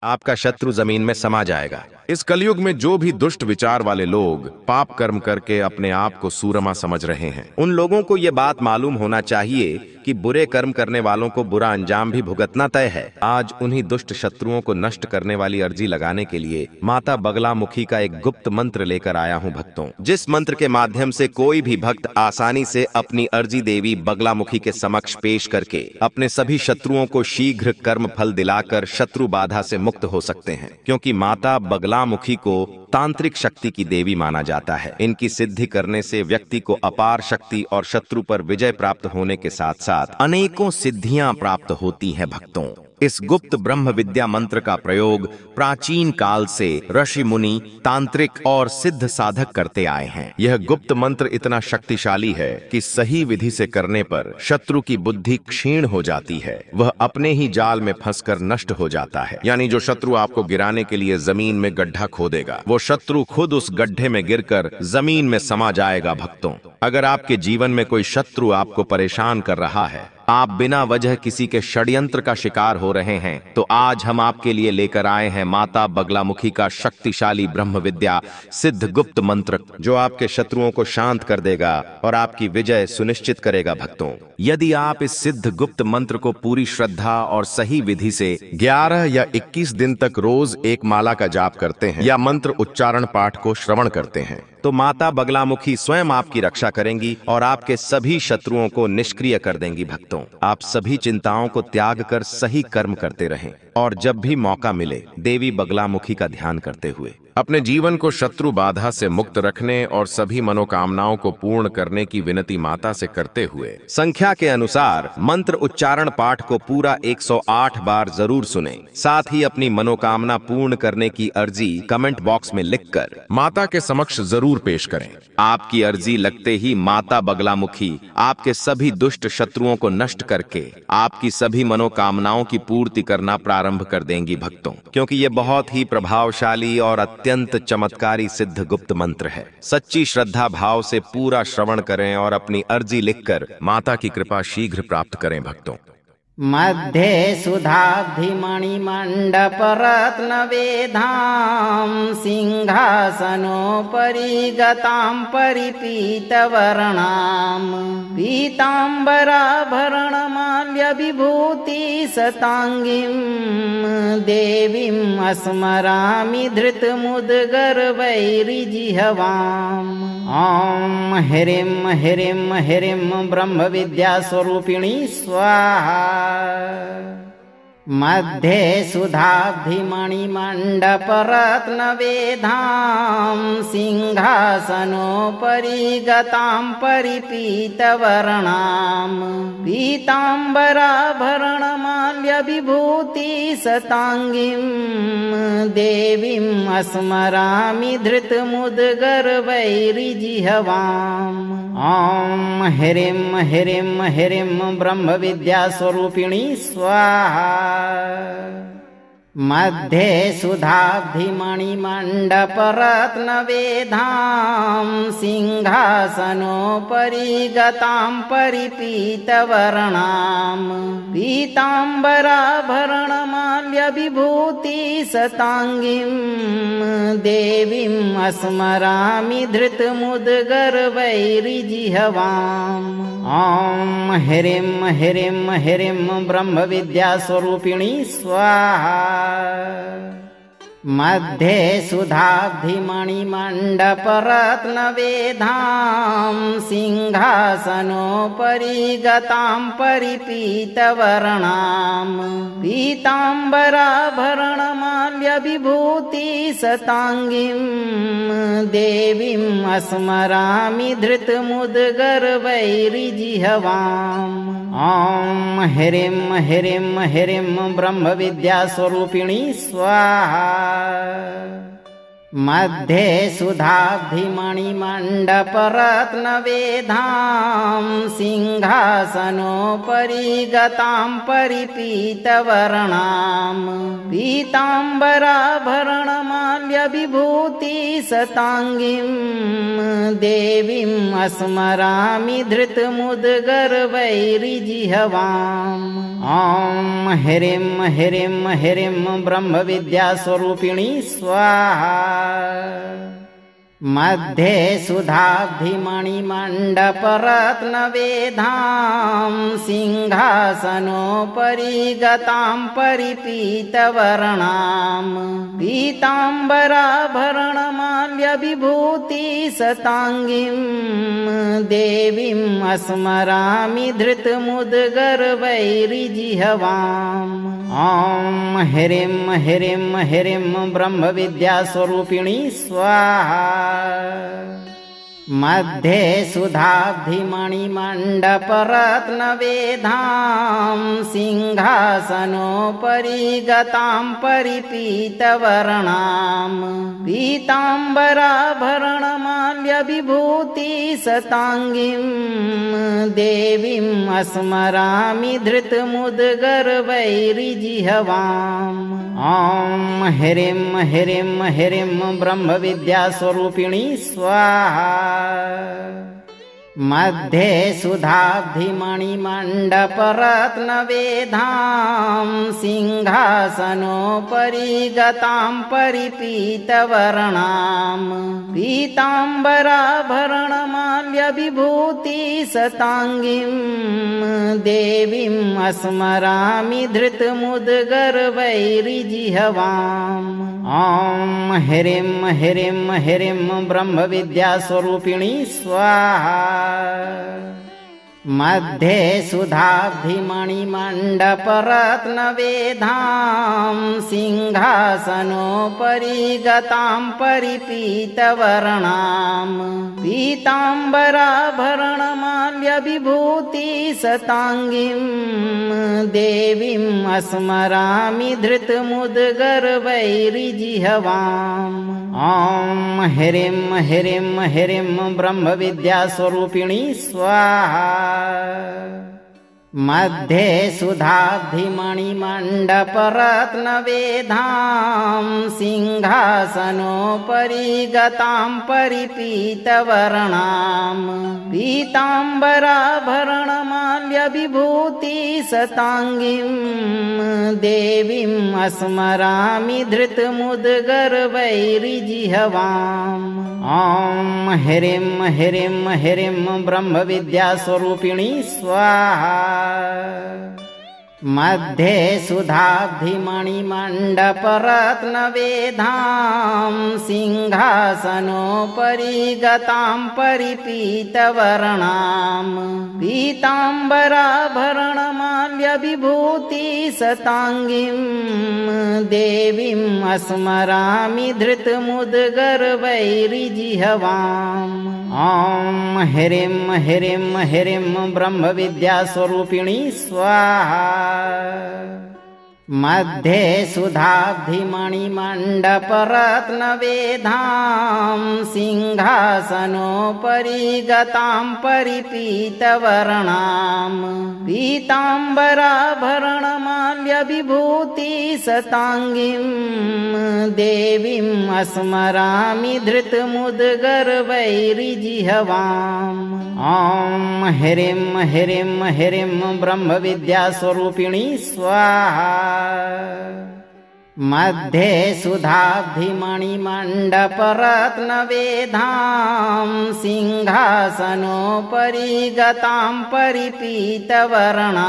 आपका शत्रु जमीन में समा जाएगा। इस कलयुग में जो भी दुष्ट विचार वाले लोग पाप कर्म करके अपने आप को सूरमा समझ रहे हैं, उन लोगों को ये बात मालूम होना चाहिए कि बुरे कर्म करने वालों को बुरा अंजाम भी भुगतना तय है। आज उन्हीं दुष्ट शत्रुओं को नष्ट करने वाली अर्जी लगाने के लिए माता बगलामुखी का एक गुप्त मंत्र लेकर आया हूँ भक्तों, जिस मंत्र के माध्यम से कोई भी भक्त आसानी से अपनी अर्जी देवी बगलामुखी के समक्ष पेश करके अपने सभी शत्रुओं को शीघ्र कर्म फल दिलाकर शत्रु बाधा से मुक्त हो सकते हैं। क्योंकि माता बगलामुखी को तांत्रिक शक्ति की देवी माना जाता है। इनकी सिद्धि करने से व्यक्ति को अपार शक्ति और शत्रु पर विजय प्राप्त होने के साथ साथ अनेकों सिद्धियां प्राप्त होती हैं भक्तों। इस गुप्त ब्रह्म विद्या मंत्र का प्रयोग प्राचीन काल से ऋषि मुनि, तांत्रिक और सिद्ध साधक करते आए हैं। यह गुप्त मंत्र इतना शक्तिशाली है कि सही विधि से करने पर शत्रु की बुद्धि क्षीण हो जाती है, वह अपने ही जाल में फंसकर नष्ट हो जाता है। यानी जो शत्रु आपको गिराने के लिए जमीन में गड्ढा खोदेगा, वो शत्रु खुद उस गड्ढे में गिरकर जमीन में समा जाएगा भक्तों। अगर आपके जीवन में कोई शत्रु आपको परेशान कर रहा है, आप बिना वजह किसी के षड्यंत्र का शिकार हो रहे हैं, तो आज हम आपके लिए लेकर आए हैं माता बगलामुखी का शक्तिशाली ब्रह्म विद्या सिद्ध गुप्त मंत्र, जो आपके शत्रुओं को शांत कर देगा और आपकी विजय सुनिश्चित करेगा भक्तों। यदि आप इस सिद्ध गुप्त मंत्र को पूरी श्रद्धा और सही विधि से 11 या 21 दिन तक रोज एक माला का जाप करते हैं या मंत्र उच्चारण पाठ को श्रवण करते हैं, तो माता बगलामुखी स्वयं आपकी रक्षा करेंगी और आपके सभी शत्रुओं को निष्क्रिय कर देंगी भक्तों। आप सभी चिंताओं को त्याग कर सही कर्म करते रहें और जब भी मौका मिले देवी बगलामुखी का ध्यान करते हुए अपने जीवन को शत्रु बाधा से मुक्त रखने और सभी मनोकामनाओं को पूर्ण करने की विनती माता से करते हुए संख्या के अनुसार मंत्र उच्चारण पाठ को पूरा 108 बार जरूर सुनें। साथ ही अपनी मनोकामना पूर्ण करने की अर्जी कमेंट बॉक्स में लिखकर माता के समक्ष जरूर पेश करें। आपकी अर्जी लगते ही माता बगलामुखी आपके सभी दुष्ट शत्रुओं को नष्ट करके आपकी सभी मनोकामनाओं की पूर्ति करना प्रारंभ कर देंगी भक्तों। क्योंकि ये बहुत ही प्रभावशाली और अत्यंत चमत्कारी सिद्ध गुप्त मंत्र है। सच्ची श्रद्धा भाव से पूरा श्रवण करें और अपनी अर्जी लिखकर माता की कृपा शीघ्र प्राप्त करें भक्तों। मध्ये सुधाब्धि मणिमण्डप रत्न वेधां सिंहासनोपरि गतां परिपीतवर्णां पीताम्बराभरणमाल्य विभूति सतांगीं देवीं स्मरामि धृतमुद्गर्वैर्जिह्वाम्। ॐ ह्रीं ह्रीं ह्रीं ब्रह्म विद्या स्वरूपिणी स्वाहा। मध्ये सुधाब्धि मणिमण्डप रत्न वेधां सिंहासनोपरि गतां परिपीतवर्णां पीताम्बराभरणमाल्य विभूति सतांगीं देवीं स्मरामि धृतमुद्गर्वैर्जिह्वाम्। ॐ ह्रीं ह्रीं ह्रीं ब्रह्म विद्या स्वरूपिणी स्वाहा। मध्ये सुधाब्धि मणिमण्डप रत्न वेधां सिंहासनोपरि गतां परिपीतवर्णां पीताम्बराभरणमाल्य विभूति सतांगीं देवीं स्मरामि धृतमुद्गर्वैर्जिह्वाम्। ॐ ह्रीं ह्रीं ह्रीं ब्रह्म विद्या स्वरूपिणी स्वाहा। मध्ये सुधाब्धि मणिमण्डप रत्न वेधां सिंहासनोपरि गतां परिपीतवर्णां पीताम्बराभरणमाल्य विभूति सतांगीं देवीं स्मरामि धृतमुद्गर्वैर्जिह्वाम्। ॐ ह्रीं ह्रीं ह्रीं ब्रह्म विद्या स्वरूपिणी स्वाहा। मध्ये सुधाब्धिमणिमण्डपरत्नवेधां सिंहासनोपरि गतां परिपीतवर्णां पीताम्बराभरणमाल्यविभूतिसताङ्गीं देवीम् स्मरामि धृतमुद्गर्वैर्जिह्वाम्। ॐ ह्रीं ह्रीं ह्रीं ब्रह्मविद्यास्वरूपिणी स्वाहा। मध्ये सुधाब्धिमणिमण्डपरत्नवेधां सिंहासनोपरि गतां परिपीतवर्णां पीताम्बराभरणमाल्यविभूतिसताङ्गीं देवीम् स्मरामि धृतमुद्गर्वैर्जिह्वाम्। ॐ ह्रीं ह्रीं ह्रीं ब्रह्मविद्यास्वरूपिणी स्वाहा। मध्ये सुधाब्धिमणिमण्डपरत्नवेधां सिंहासनोपरि गतां परिपीतवर्णां पीताम्बराभरणमाल्यविभूतिसताङ्गीं देवीम् स्मरामि धृतमुद्गर्वैर्जिह्वाम्। ॐ ह्रीं ह्रीं ह्रीं ब्रह्मविद्यास्वरूपिणी स्वाहा। मध्ये सुधाब्धिमणिमण्डपरत्नवेधां सिंहासनोपरि गतां परिपीतवर्णां पीताम्बराभरणमाल्यविभूतिसताङ्गीं देवीम् स्मरामि धृतमुद्गर्वैर्जिह्वाम्। ॐ ह्रीं ह्रीं ह्रीं ब्रह्मविद्यास्वरूपिणी स्वाहा। मध्ये सुधाब्धिमणिमण्डपरत्नवेधां सिंहासनोपरि गतां परिपीतवर्णां पीताम्बराभरणमाल्यविभूतिसताङ्गीं देवीम् स्मरामि धृतमुद्गर्वैर्जिह्वाम्। ॐ ह्रीं ह्रीं ह्रीं ब्रह्मविद्यास्वरूपिणी स्वाहा। मध्ये सुधाब्धिमणिमण्डपरत्नवेधां सिंहासनोपरि गतां परिपीतवर्णां पीताम्बराभरणमाल्यविभूतिसताङ्गीं देवीम् स्मरामि धृतमुद्गर्वैर्जिह्वाम्। ॐ ह्रीं ह्रीं ह्रीं ब्रह्मविद्यास्वरूपिणी स्वाहा। मध्ये सुधाब्धिमणिमण्डपरत्नवेधां सिंहासनोपरि गतां परिपीतवर्णां पीताम्बराभरणमाल्यविभूतिसताङ्गीं देवीम् स्मरामि धृतमुद्गर्वैर्जिह्वाम्। ॐ ह्रीं ह्रीं ह्रीं ब्रह्मविद्यास्वरूपिणी स्वाहा। मध्ये सुधाब्धिमणिमण्डपरत्नवेधां सिंहासनोपरि गतां परिपीतवर्णां पीताम्बराभरणमाल्यविभूतिसताङ्गीं देवीम् स्मरामि धृतमुद्गर्वैर्जिह्वाम्। ॐ ह्रीं ह्रीं ह्रीं ब्रह्मविद्यास्वरूपिणी स्वाहा। मध्ये सुधाब्धिमणिमण्डपरत्नवेधां सिंहासनोपरि गतां परिपीतवर्णां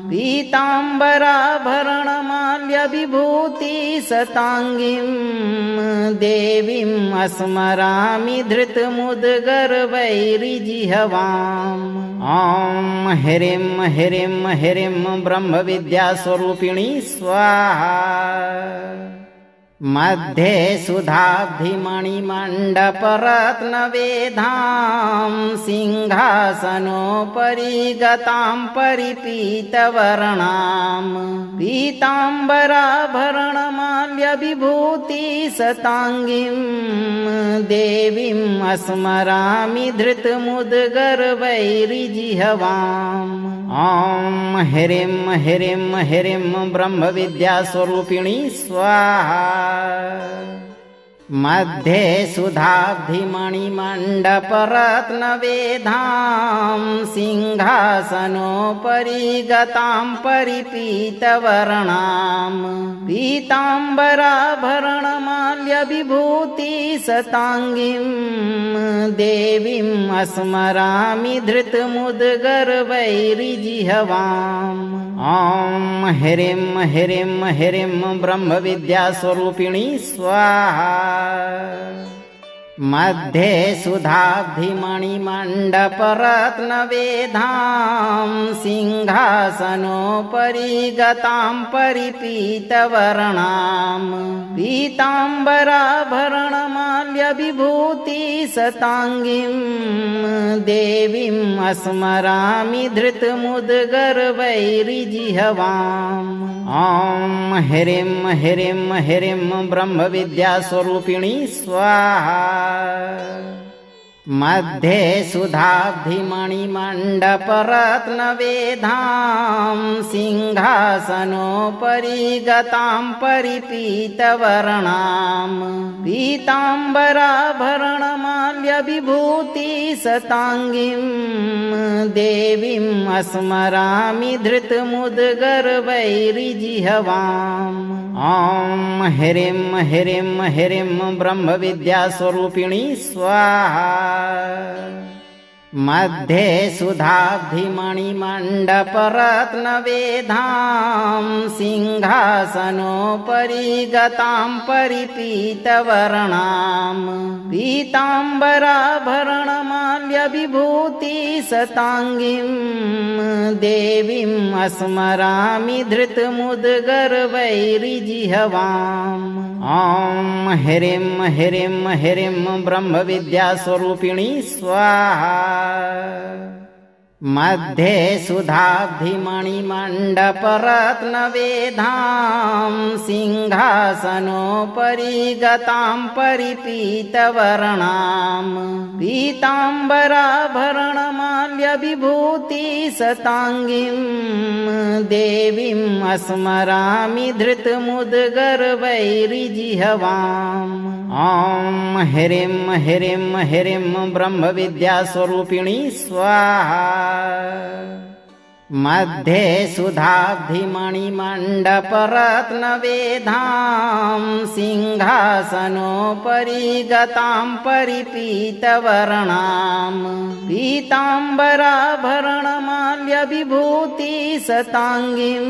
पीताम्बराभरणमाल्यविभूतिसताङ्गीं देवीम् स्मरामि धृतमुद्गर्वैर्जिह्वाम्। ॐ ह्रीं ह्रीं ह्रीं ब्रह्मविद्यास्वरूपिणी स्वाहा। मध्ये सुधाब्धिमणिमण्डपरत्नवेधां सिंहासनोपरि गतां परिपीतवर्णां पीताम्बराभरणमाल्य विभूति सतांगीं देवीं स्मरामि धृतमुद्गर्वैर्जिह्वाम् ॐ ह्रीं ह्रीं ह्रीं ब्रह्मविद्यास्वरूपिणी स्वाहा मध्ये सुधाब्धिमणिमण्डपरत्नवेधां सिंहासनोपरि गतां परिपीतवर्णां पीताम्बराभरणमाल्यविभूति सतांगीं देवीं स्मरामि धृतमुद्गर्वैर्जिह्वाम् ॐ ह्रीं ह्रीं ह्रीं ब्रह्मविद्यास्वरूपिणी स्वाहा मध्ये सुधाब्धिमणिमण्डपरत्नवेधां सिंहासनोपरि गतां परिपीतवर्णां पीताम्बराभरणमाल्यविभूति सतांगीं देवीं स्मरामि धृतमुद्गर्वैर्जिह्वाम् ॐ ह्रीं ह्रीं ह्रीं ब्रह्मविद्यास्वरूपिणी स्वाहा मध्ये सुधाब्धिमणिमण्डपरत्नवेधां सिंहासनोपरि गतां परिपीतवर्णां पीताम्बराभरणमाल्यविभूति सतांगीं देवीं स्मरामि धृतमुद्गर्वैर्जिह्वाम् ॐ ह्रीं ह्रीं ह्रीं ब्रह्मविद्यास्वरूपिणी स्वाहा मध्ये सुधाब्धिमणिमण्डपरत्नवेधां सिंहासनोपरि गतां परिपीतवर्णां पीताम्बराभरणमाल्यविभूति सतांगीं देवीं स्मरामि धृतमुद्गर्वैर्जिह्वाम् ॐ ह्रीं ह्रीं ह्रीं ब्रह्मविद्यास्वरूपिणी स्वाहा मध्ये सुधाब्धिमणिमण्डपरत्नवेधां सिंहासनोपरि गतां परिपीतवर्णां पीताम्बराभरणमाल्यविभूति सतांगीं देवीं स्मरामि धृतमुद्गर्वैर्जिह्वाम् ॐ ह्रीं ह्रीं ह्रीं ब्रह्मविद्यास्वरूपिणी स्वाहा मध्ये सुधाब्धिमणिमण्डपरत्नवेधां सिंहासनोपरि गतां परिपीतवर्णां पीताम्बराभरणमाल्यविभूति सतांगीं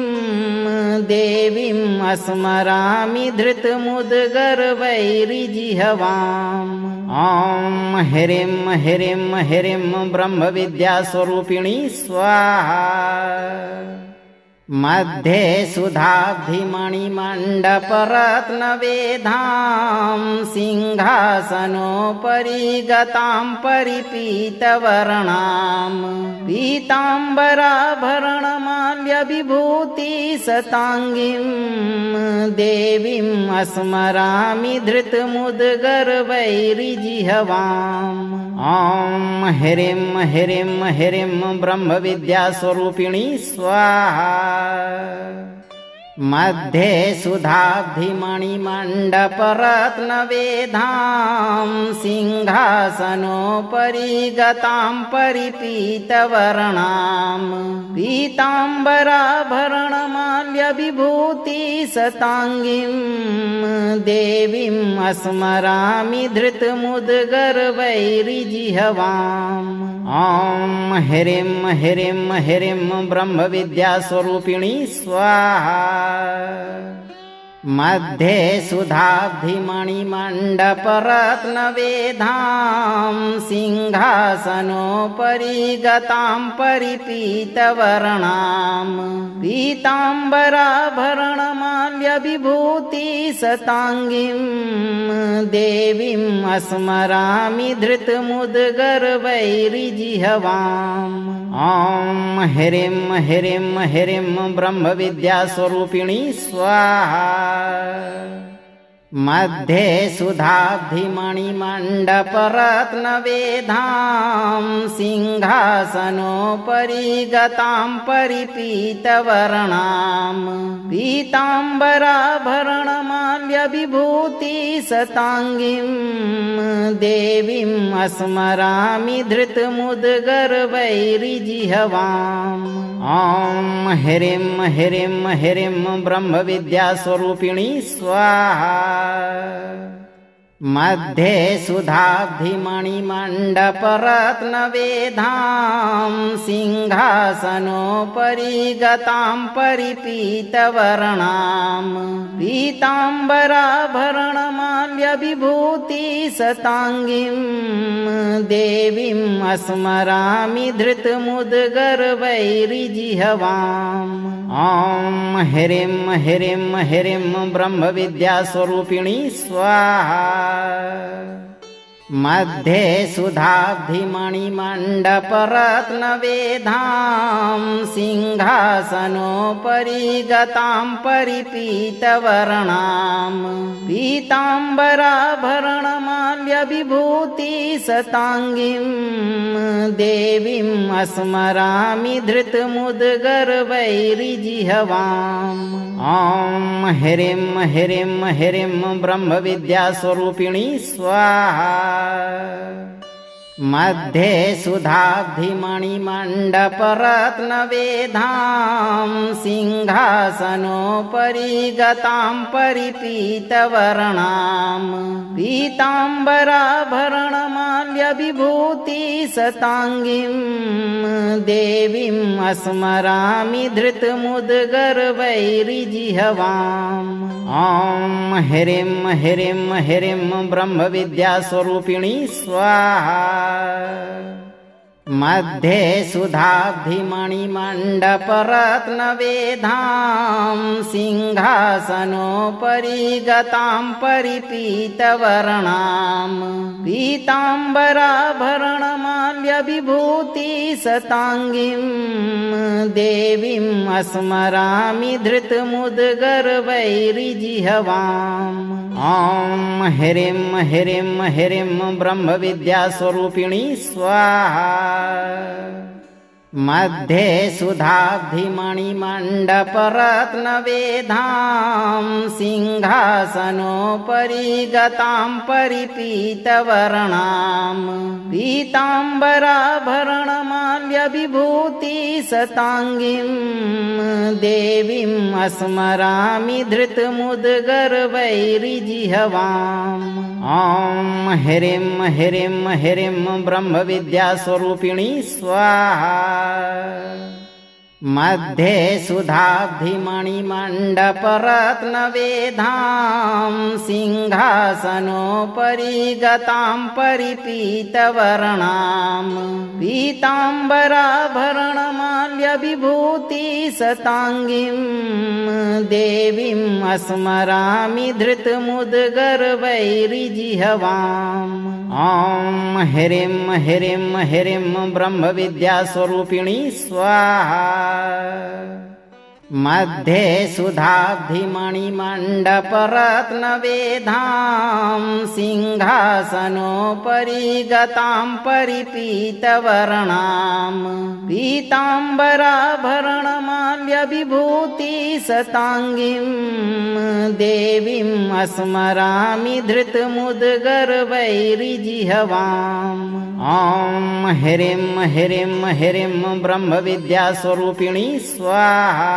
देवीं स्मरामि धृतमुद्गर्वैर्जिह्वाम् ॐ ह्रीं ह्रीं ह्रीं ब्रह्मविद्यास्वरूपिणी स्वाहा मध्ये सुधाब्धिमणिमण्डपरत्नवेधां सिंहासनोपरि गतां परिपीतवर्णां पीताम्बराभरणमाल्यविभूति सतांगीं देवीं स्मरामि धृतमुद्गर्वैर्जिह्वाम् ॐ ह्रीं ह्रीं ह्रीं ब्रह्मविद्यास्वरूपिणी स्वाहा मध्ये सुधाब्धिमणिमण्डपरत्नवेधां सिंहासनोपरि गतां परिपीतवर्णां पीताम्बराभरणमाल्यविभूति सतांगीं देवीं स्मरामि धृतमुद्गर्वैर्जिह्वाम् ॐ ह्रीं ह्रीं ह्रीं ब्रह्मविद्यास्वरूपिणी स्वाहा मध्ये सुधाब्धिमणिमण्डपरत्नवेधां सिंहासनोपरि गतां परिपीतवर्णां पीताम्बराभरणमाल्यविभूति सतांगीं देवीं स्मरामि धृतमुद्गर्वैर्जिह्वाम् ॐ ह्रीं ह्रीं ह्रीं ब्रह्मविद्यास्वरूपिणी स्वाहा मध्ये सुधाब्धिमणिमण्डपरत्नवेधां सिंहासनोपरि गतां परिपीतवर्णां पीताम्बराभरणमाल्यविभूतिसताङ्गीं देवीम् स्मरामि धृतमुद्गर्वैर्जिह्वाम्। ॐ ह्रीं ह्रीं ह्रीं ब्रह्मविद्यास्वरूपिणी स्वाहा। मध्ये सुधाब्धिमणिमण्डपरत्नवेधां सिंहासनोपरि गतां परिपीतवर्णां पीताम्बराभरणमाल्यविभूतिसताङ्गीं देवीम् स्मरामि धृतमुद्गर्वैर्जिह्वाम्। ॐ ह्रीं ह्रीं ह्रीं ब्रह्मविद्यास्वरूपिणी स्वाहा। मध्ये सुधाब्धिमणिमण्डपरत्नवेधां सिंहासनोपरि गतां परिपीतवर्णां पीताम्बराभरणमाल्यविभूतिसताङ्गीं देवीम् स्मरामि धृतमुद्गर्वैर्जिह्वाम्। ॐ ह्रीं ह्रीं ह्रीं ब्रह्मविद्यास्वरूपिणी स्वाहा। मध्ये सुधाब्धिमणिमण्डपरत्नवेधां सिंहासनोपरि गतां परिपीतवर्णां पीताम्बराभरणमाल्यविभूतिसताङ्गीं देवीम् स्मरामि धृतमुद्गर्वैर्जिह्वाम्। ॐ ह्रीं ह्रीं ह्रीं ब्रह्मविद्यास्वरूपिणी स्वाहा। मध्ये सुधाब्धिमणिमण्डपरत्नवेधां सिंहासनोपरि गतां परिपीतवर्णां पीताम्बराभरणमाल्यविभूतिसताङ्गीं देवीम् स्मरामि धृतमुद्गर्वैर्जिह्वाम्। ॐ ह्रीं ह्रीं ह्रीं ब्रह्मविद्यास्वरूपिणी स्वाहा। मध्ये सुधाब्धिमणिमण्डपरत्नवेधां सिंहासनोपरि गतां परिपीतवर्णां पीताम्बराभरणमाल्यविभूतिसताङ्गीं देवीम् स्मरामि धृतमुद्गर्वैर्जिह्वाम्। ॐ ह्रीं ह्रीं ह्रीं ब्रह्मविद्यास्वरूपिणी स्वाहा। मध्ये सुधाब्धिमणिमण्डपरत्नवेधां सिंहासनोपरि गतां परिपीतवर्णां पीताम्बराभरणमाल्यविभूतिसताङ्गीं देवीम् स्मरामि धृतमुद्गर्वैर्जिह्वाम्। ॐ ह्रीं ह्रीं ह्रीं ब्रह्मविद्यास्वरूपिणी स्वाहा। मध्ये सुधाब्धिमणिमण्डपरत्नवेधां सिंहासनोपरि गतां परिपीतवर्णां पीताम्बराभरणमाल्यविभूतिसताङ्गीं देवीम् स्मरामि धृतमुद्गर्वैर्जिह्वाम्। ॐ ह्रीं ह्रीं ह्रीं ब्रह्मविद्यास्वरूपिणी स्वाहा।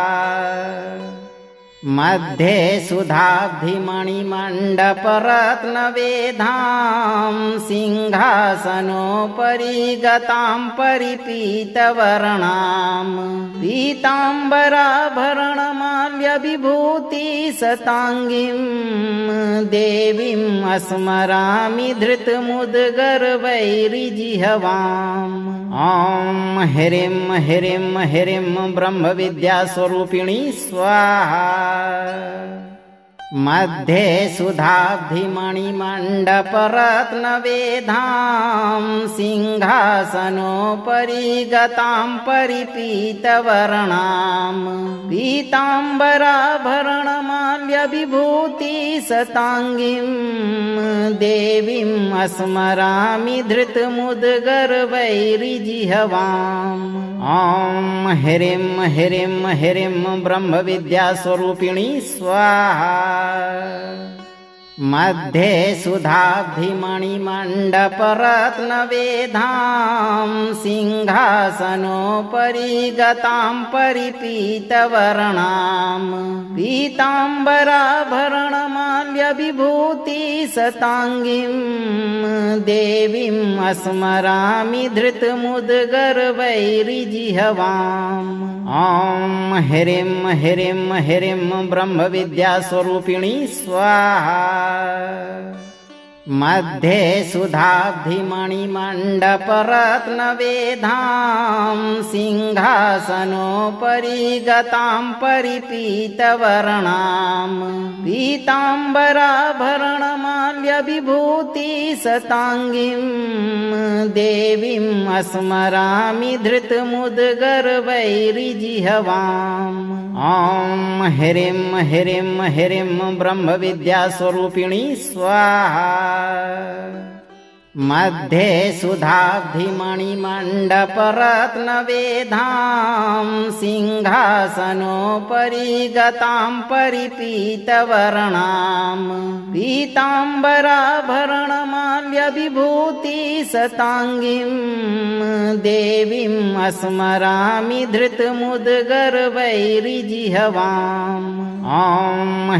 मध्ये सुधाब्धिमणिमण्डपरत्नवेधां सिंहासनोपरि गतां परिपीतवर्णां पीताम्बराभरणमाल्यविभूतिसताङ्गीं देवीम् स्मरामि धृतमुद्गर्वैर्जिह्वाम्। ॐ ह्रीं ह्रीं ह्रीं ब्रह्मविद्यास्वरूपिणी स्वाहा। मध्ये सुधाब्धिमणिमण्डपरत्नवेधां सिंहासनोपरि गतां परिपीतवर्णां पीताम्बराभरणमाल्यविभूतिसताङ्गीं देवीम् स्मरामि धृतमुद्गर्वैर्जिह्वाम्। ॐ ह्रीं ह्रीं ह्रीं ब्रह्मविद्यास्वरूपिणी स्वाहा। मध्ये सुधाब्धिमणिमण्डपरत्नवेधां सिंहासनोपरि गतां परिपीतवर्णां पीताम्बराभरणमाल्यविभूतिसताङ्गीं देवीम् स्मरामि धृतमुद्गर्वैर्जिह्वाम्। ॐ ह्रीं ह्रीं ह्रीं ब्रह्मविद्यास्वरूपिणी स्वाहा। मध्ये सुधाब्धिमणिमण्डपरत्नवेधां सिंहासनोपरि गतां परिपीतवर्णां पीताम्बराभरणमाल्यविभूतिसताङ्गीं देवीम् स्मरामि धृतमुद्गर्वैर्जिह्वाम्। ॐ ह्रीं ह्रीं ह्रीं ब्रह्मविद्यास्वरूपिणी स्वाहा। मध्ये सुधाब्धिमणिमण्डपरत्नवेधां सिंहासनोपरि गतां परिपीतवर्णां पीताम्बराभरणमाल्यविभूतिसताङ्गीं देवीम् स्मरामि धृतमुद्गर्वैर्जिह्वाम्। ॐ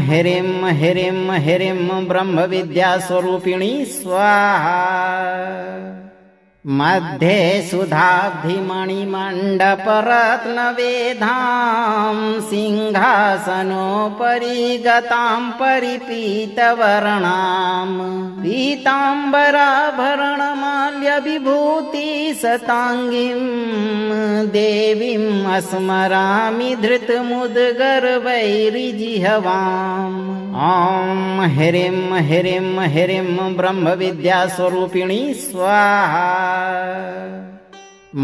ह्रीं ह्रीं ह्रीं ब्रह्मविद्यास्वरूपिणी स्वाहा। मध्ये सुधाब्धिमणिमण्डपरत्नवेधां सिंहासनोपरि गतां परिपीतवर्णां पीताम्बराभरणमाल्यविभूतिसताङ्गीं देवीम् स्मरामि धृतमुद्गर्वैर्जिह्वाम्। ॐ ह्रीं ह्रीं ह्रीं ब्रह्मविद्यास्वरूपिणी स्वाहा।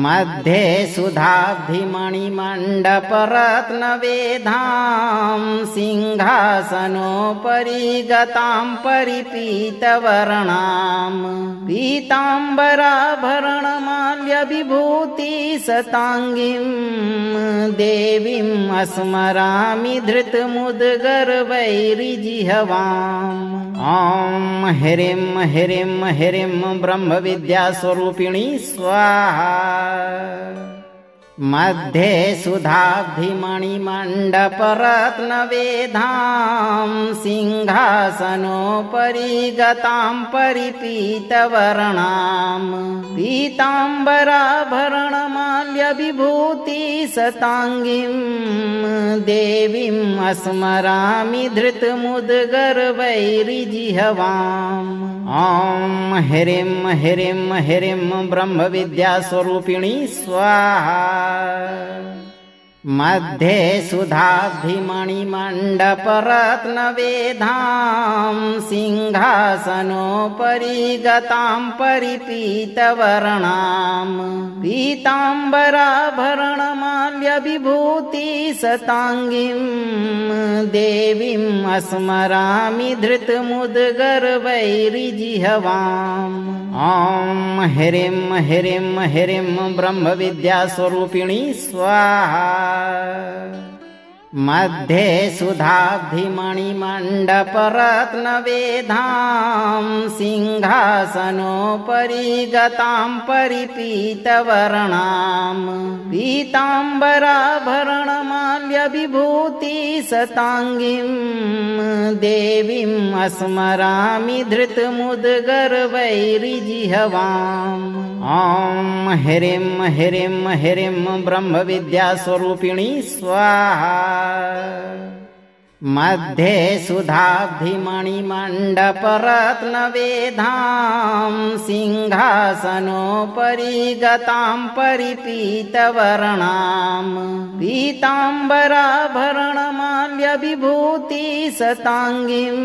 मध्ये सुधाब्धिमणिमण्डपरत्नवेधां सिंहासनोपरि गतां परिपीतवर्णां पीताम्बराभरणमाल्यविभूतिसताङ्गीं देवीम् स्मरामि धृतमुद्गर्वैर्जिह्वाम्। ॐ ह्रीं ह्रीं ह्रीं ब्रह्मविद्यास्वरूपिणी स्वाहा। मध्ये सुधाब्धिमणिमण्डपरत्नवेधां सिंहासनोपरि गतां परिपीतवर्णां पीताम्बराभरणमाल्यविभूतिसताङ्गीं देवीम् स्मरामि धृतमुद्गर्वैर्जिह्वाम्। ॐ ह्रीं ह्रीं ह्रीं ब्रह्मविद्यास्वरूपिणी स्वाहा। मध्ये सुधाब्धिमणिमण्डपरत्नवेधां सिंहासनोपरि गतां परिपीतवर्णां पीताम्बराभरणमाल्यविभूतिसताङ्गीं देवीम् स्मरामि धृतमुद्गर्वैर्जिह्वाम्। ॐ ह्रीं ह्रीं ह्रीं ब्रह्मविद्यास्वरूपिणी स्वाहा। मध्ये सुधाब्धिमणिमण्डपरत्नवेधां सिंहासनोपरि गतां परिपीतवर्णां पीताम्बराभरणमाल्यविभूतिसताङ्गीं देवीम् स्मरामि धृतमुद्गर्वैर्जिह्वाम्। ॐ ह्रीं ह्रीं ह्रीं ब्रह्मविद्यास्वरूपिणी स्वाहा। मध्ये सुधाब्धिमणिमण्डपरत्नवेधां सिंहासनोपरि गतां परिपीतवर्णां पीताम्बराभरणमाल्यविभूतिसताङ्गीं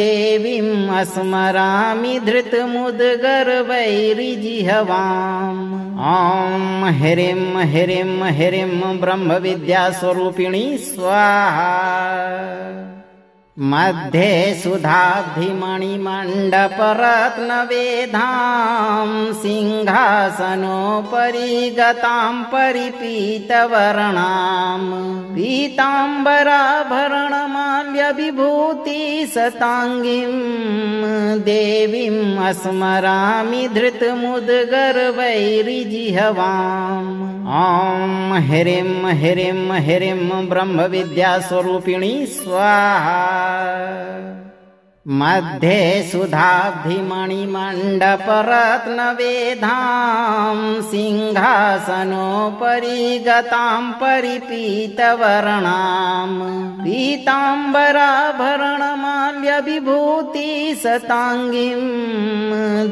देवीम् स्मरामि धृतमुद्गर्वैर्जिह्वाम्। ॐ ह्रीं ह्रीं ह्रीं ब्रह्मविद्यास्वरूपिणी स्वाहा। मध्ये सुधाब्धिमणिमण्डपरत्नवेधां सिंहासनोपरि गतां परिपीतवर्णां पीताम्बराभरणमाल्यविभूतिसताङ्गीं देवीम् स्मरामि धृतमुद्गर्वैर्जिह्वाम्। ॐ ह्रीं ह्रीं ह्रीं ब्रह्मविद्यास्वरूपिणी स्वाहा। मध्ये सुधाब्धिमणिमण्डपरत्नवेधां सिंहासनोपरि गतां परिपीतवर्णां पीताम्बराभरणमाल्यविभूतिसताङ्गीं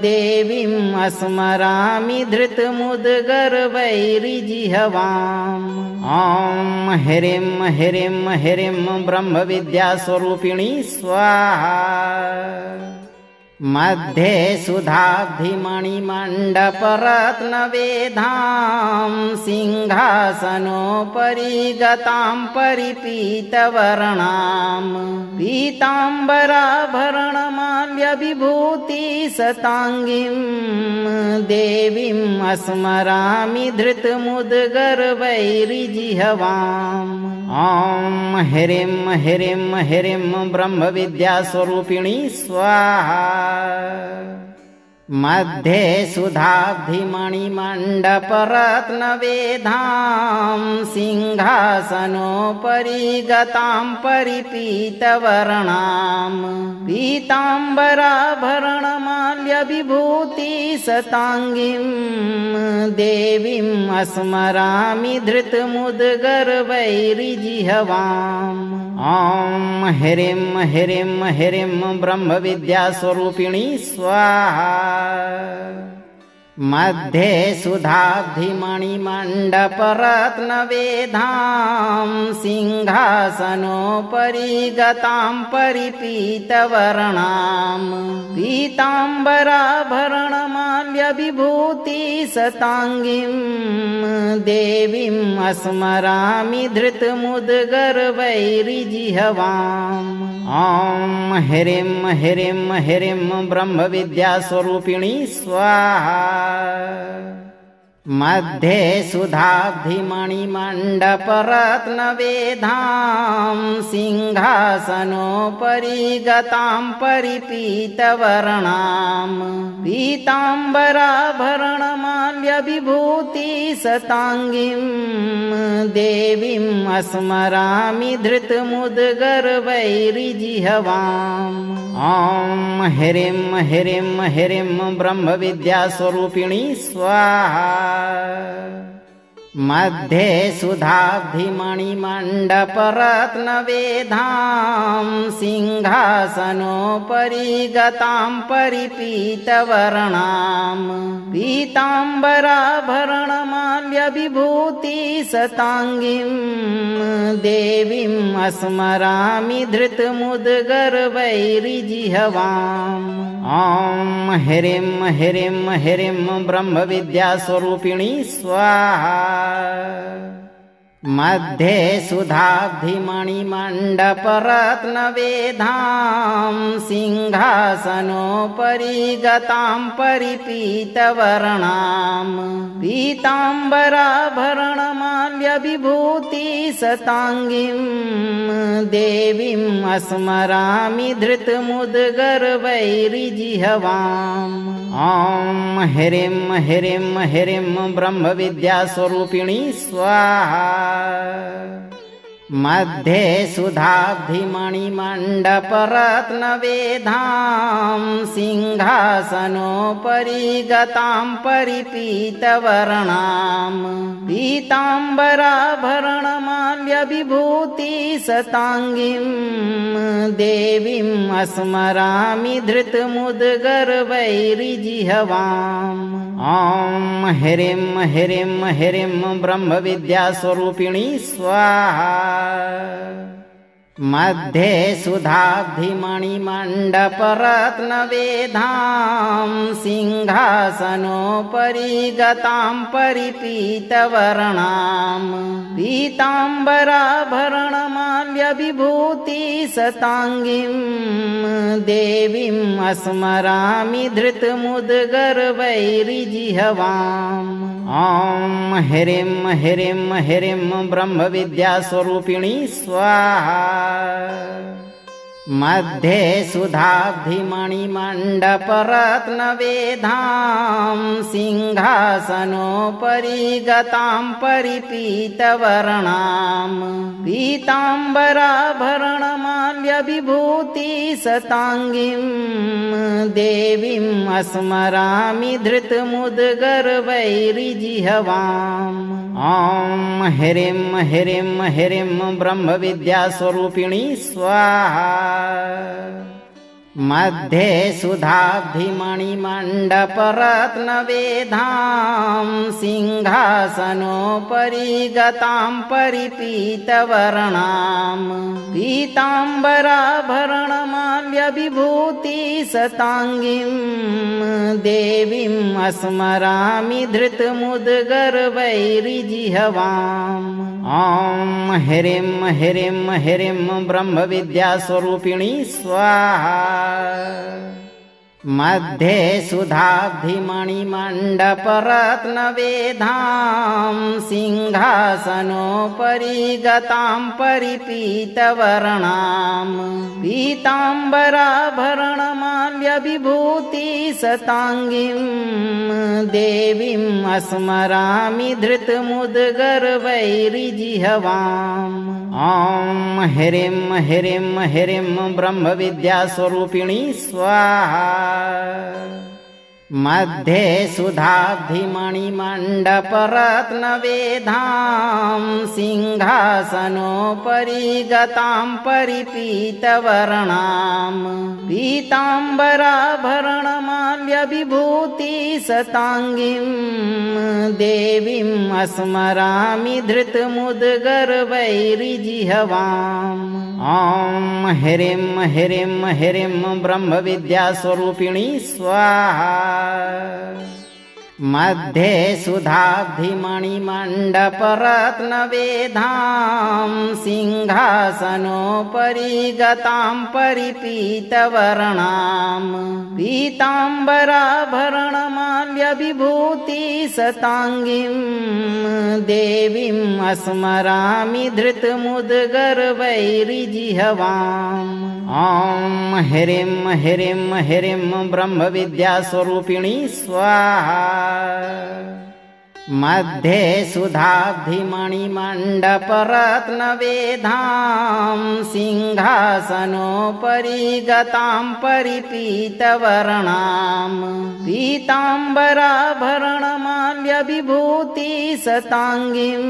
देवीम् स्मरामि धृतमुद्गर्वैर्जिह्वाम्। ॐ ह्रीं ह्रीं ह्रीं ब्रह्मविद्यास्वरूपिणी स्वाहा। मध्ये सुधाब्धिमणिमण्डपरत्नवेधां सिंहासनोपरि गतां परिपीतवर्णां पीताम्बराभरणमाल्यविभूतिसताङ्गीं देवीम् स्मरामि धृतमुद्गर्वैर्जिह्वाम्। ॐ ह्रीं ह्रीं ह्रीं ब्रह्मविद्यास्वरूपिणी स्वाहा। मध्ये सुधाब्धिमणिमण्डपरत्नवेधां सिंहासनोपरि गतां परिपीतवर्णां पीताम्बराभरणमाल्यविभूतिसताङ्गीं देवीम् स्मरामि धृतमुद्गर्वैर्जिह्वाम्। ॐ ह्रीं ह्रीं ह्रीं ब्रह्मविद्यास्वरूपिणी स्वाहा। मध्ये सुधाब्धिमणिमण्डपरत्नवेधां सिंहासनोपरि गतां परिपीतवर्णां पीताम्बराभरणमाल्यविभूतिसताङ्गीं देवीम् स्मरामि धृतमुद्गर्वैर्जिह्वाम्। ॐ ह्रीं ह्रीं ह्रीं ब्रह्मविद्यास्वरूपिणी स्वाहा। मध्ये सुधाब्धिमणिमण्डपरत्नवेधां सिंहासनोपरि गतां परिपीतवर्णां पीताम्बराभरणमाल्यविभूतिसताङ्गीं देवीम् स्मरामि धृतमुद्गर्वैर्जिह्वाम्। ॐ ह्रीं ह्रीं ह्रीं ब्रह्मविद्यास्वरूपिणी स्वाहा। मध्ये सुधाब्धिमणिमण्डपरत्नवेधां सिंहासनोपरि गतां परिपीतवर्णां पीताम्बराभरणमाल्यविभूतिसताङ्गीं देवीम् स्मरामि धृतमुद्गर्वैर्जिह्वाम्। ॐ ह्रीं ह्रीं ह्रीं ब्रह्मविद्यास्वरूपिणी स्वाहा। मध्ये सुधाब्धिमणिमण्डपरत्नवेधां सिंहासनोपरि गतां परिपीतवर्णां पीताम्बराभरणमाल्यविभूतिसताङ्गीं देवीम् स्मरामि धृतमुद्गर्वैर्जिह्वाम्। ॐ ह्रीं ह्रीं ह्रीं ब्रह्मविद्यास्वरूपिणी स्वाहा। मध्ये सुधाब्धिमणिमण्डपरत्नवेधां सिंहासनोपरि गतां परिपीतवर्णां पीताम्बराभरणमाल्यविभूतिशताङ्गीं देवीं स्मरामि धृतमुद्गर्वैर्जिह्वाम्। ॐ ह्रीं ह्रीं ह्रीं ब्रह्मविद्यास्वरूपिणी स्वाहा। मध्ये सुधाब्धिमणिमण्डपरत्नवेधां सिंहासनोपरि गतां परिपीतवर्णां पीताम्बराभरणमाल्यविभूतिशताङ्गीं देवीं स्मरामि धृतमुद्गर्वैर्जिह्वाम्। ॐ ह्रीं ह्रीं ह्रीं ब्रह्मविद्यास्वरूपिणी स्वाहा। मध्ये सुधाब्धिमणिमण्डपरत्नवेधां सिंहासनोपरि गतां परिपीतवर्णां पीताम्बराभरणमाल्यविभूतिशताङ्गीं देवीं स्मरामि धृतमुद्गर्वैर्जिह्वाम्। ॐ ह्रीं ह्रीं ह्रीं ब्रह्मविद्यास्वरूपिणी स्वाहा। मध्ये सुधाब्धिमणिमण्डपरत्नवेधां सिंहासनोपरि गतां परिपीतवर्णां पीताम्बराभरणमाल्यविभूतिशताङ्गीं देवीं स्मरामि धृतमुद्गर्वैर्जिह्वाम्। ॐ ह्रीं ह्रीं ह्रीं ब्रह्मविद्यास्वरूपिणी स्वाहा। मध्ये सुधाब्धिमणिमण्डपरत्नवेधां सिंहासनोपरि गतां परिपीतवर्णां पीताम्बराभरणमाल्यविभूतिशताङ्गीं देवीं स्मरामि धृतमुद्गर्वैर्जिह्वाम्। ॐ ह्रीं ह्रीं ह्रीं ब्रह्मविद्यास्वरूपिणी स्वाहा। मध्ये सुधाब्धिमणिमण्डपरत्नवेधां सिंहासनोपरि गतां परिपीतवर्णां पीताम्बराभरणमाल्यविभूतिशताङ्गीं देवीं स्मरामि धृतमुद्गर्वैर्जिह्वाम्। ॐ ह्रीं ह्रीं ह्रीं ब्रह्मविद्यास्वरूपिणी स्वाहा। मध्ये सुधाब्धिमणिमण्डपरत्नवेधां सिंहासनोपरि गतां परिपीतवर्णां पीताम्बराभरणमाल्यविभूतिशताङ्गीं देवीं स्मरामि धृतमुद्गर्वैर्जिह्वाम्। ॐ ह्रीं ह्रीं ह्रीं ब्रह्मविद्यास्वरूपिणी स्वाहा। मध्ये सुधाब्धिमणिमण्डपरत्नवेधां सिंहासनोपरि गतां परिपीतवर्णां पीताम्बराभरणमाल्यविभूतिशताङ्गीं